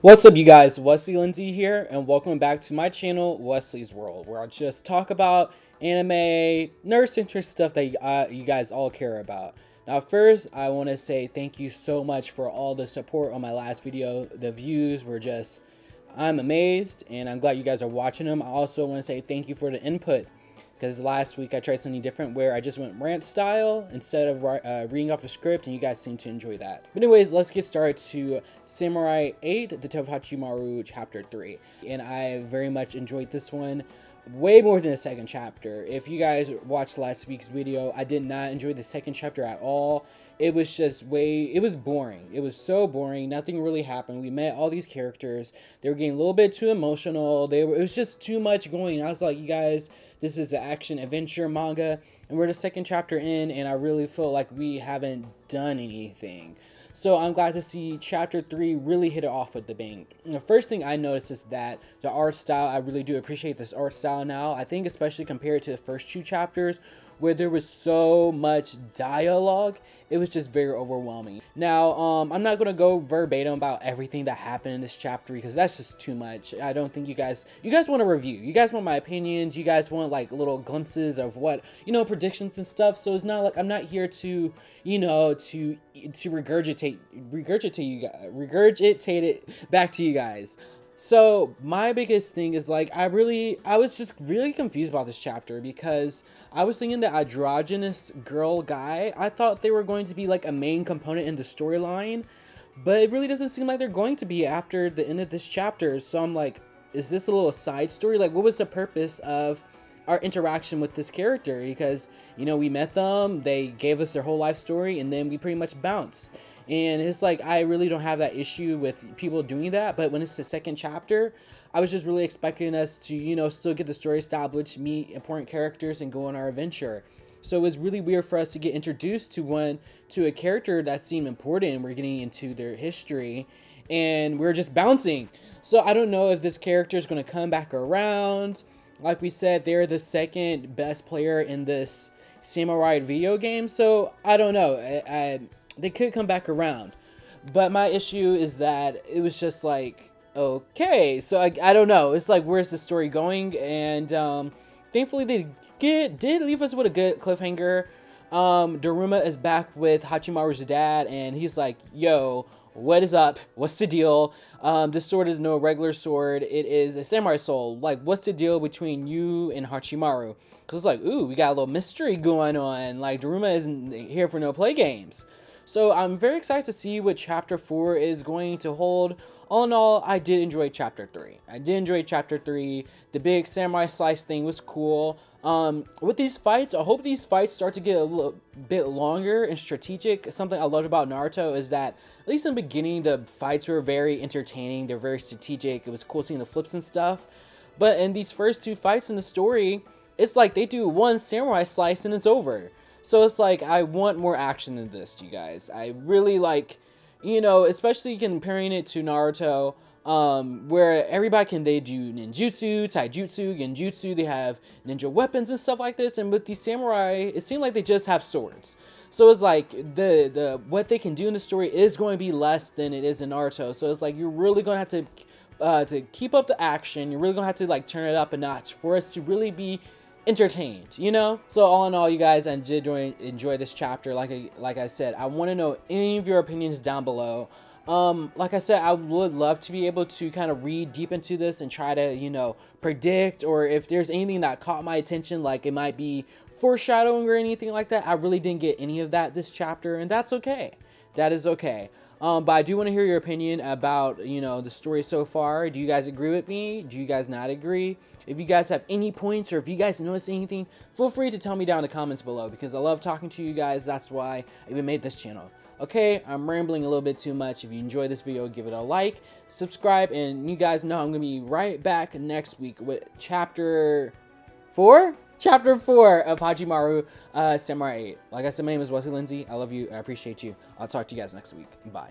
What's up, you guys? Wesley Lindsay here, and welcome back to my channel, Wesley's World, where I just talk about anime, nerd-centric stuff that you guys all care about. Now, first, I want to say thank you so much for all the support on my last video. The views were just, I'm amazed, and I'm glad you guys are watching them. I also want to say thank you for the input, because last week I tried something different where I just went rant style instead of reading off a script, and you guys seem to enjoy that. But anyways, let's get started to Samurai 8, The Tale of Hachimaru, Chapter 3. And I very much enjoyed this one way more than the second chapter. If you guys watched last week's video, I did not enjoy the second chapter at all. It was just it was boring. It was so boring. Nothing really happened. We met all these characters. They were getting a little bit too emotional. It was just too much going. I was like, you guys, this is an action adventure manga, and we're the second chapter in, and I really feel like we haven't done anything. So I'm glad to see chapter 3 really hit it off with the bang. And the first thing I noticed is that the art style, I really do appreciate this art style now. I think especially compared to the first two chapters where there was so much dialogue, it was just very overwhelming. Now, I'm not going to go verbatim about everything that happened in this chapter because that's just too much. I don't think you guys want a review. You guys want my opinions. You guys want like little glimpses of what, predictions and stuff. So it's not like I'm not here to, to regurgitate it back to you guys. So my biggest thing is like I was just really confused about this chapter because I was thinking the androgynous girl guy, I thought they were going to be like a main component in the storyline, but it really doesn't seem like they're going to be after the end of this chapter. So I'm like, is this a little side story? Like, what was the purpose of our interaction with this character? Because we met them, they gave us their whole life story, and then we pretty much bounced. And it's like, I really don't have that issue with people doing that, but when it's the second chapter, I was just really expecting us to, still get the story established, meet important characters, and go on our adventure. So it was really weird for us to get introduced to a character that seemed important, and we're getting into their history, and we're just bouncing. So I don't know if this character is going to come back around. Like we said, they're the second best player in this Samurai video game, so I don't know. They could come back around, but my issue is that it was just like, okay, so I don't know. It's like, where's the story going? And thankfully they did leave us with a good cliffhanger. Daruma is back with Hachimaru's dad, and he's like, yo, what is up? What's the deal? This sword is no regular sword. It is a samurai soul. Like, what's the deal between you and Hachimaru? Because it's like, ooh, we got a little mystery going on. Like, Daruma isn't here for no play games. So I'm very excited to see what chapter 4 is going to hold. All in all, I did enjoy chapter 3. The big samurai slice thing was cool. With these fights, I hope these fights start to get a little bit longer and strategic. Something I loved about Naruto is that, at least in the beginning, the fights were very entertaining. They're very strategic. It was cool seeing the flips and stuff. But in these first two fights in the story, it's like they do one samurai slice and it's over. So it's like, I want more action than this, you guys. I really like, especially comparing it to Naruto, where they do ninjutsu, taijutsu, genjutsu, they have ninja weapons and stuff like this, and with these samurai, it seems like they just have swords. So it's like, what they can do in the story is going to be less than it is in Naruto. So it's like, you're really going to have to keep up the action, you're really going to have to like turn it up a notch for us to really be entertained, So all in all, you guys, I did enjoy this chapter. Like I said, I want to know any of your opinions down below. Like I said, I would love to be able to kind of read deep into this and try to predict, or if there's anything that caught my attention, like it might be foreshadowing or anything like that. I really didn't get any of that this chapter, and that's okay. That is okay. But I do want to hear your opinion about, the story so far. Do you guys agree with me? Do you guys not agree? If you guys have any points, or if you guys notice anything, feel free to tell me down in the comments below, because I love talking to you guys. That's why I even made this channel. Okay, I'm rambling a little bit too much. If you enjoyed this video, give it a like, subscribe, and you guys know I'm going to be right back next week with Chapter 4? Chapter 4 of Hachimaru Samurai 8. Like I said, my name is Wesley Lindsay. I love you. I appreciate you. I'll talk to you guys next week. Bye.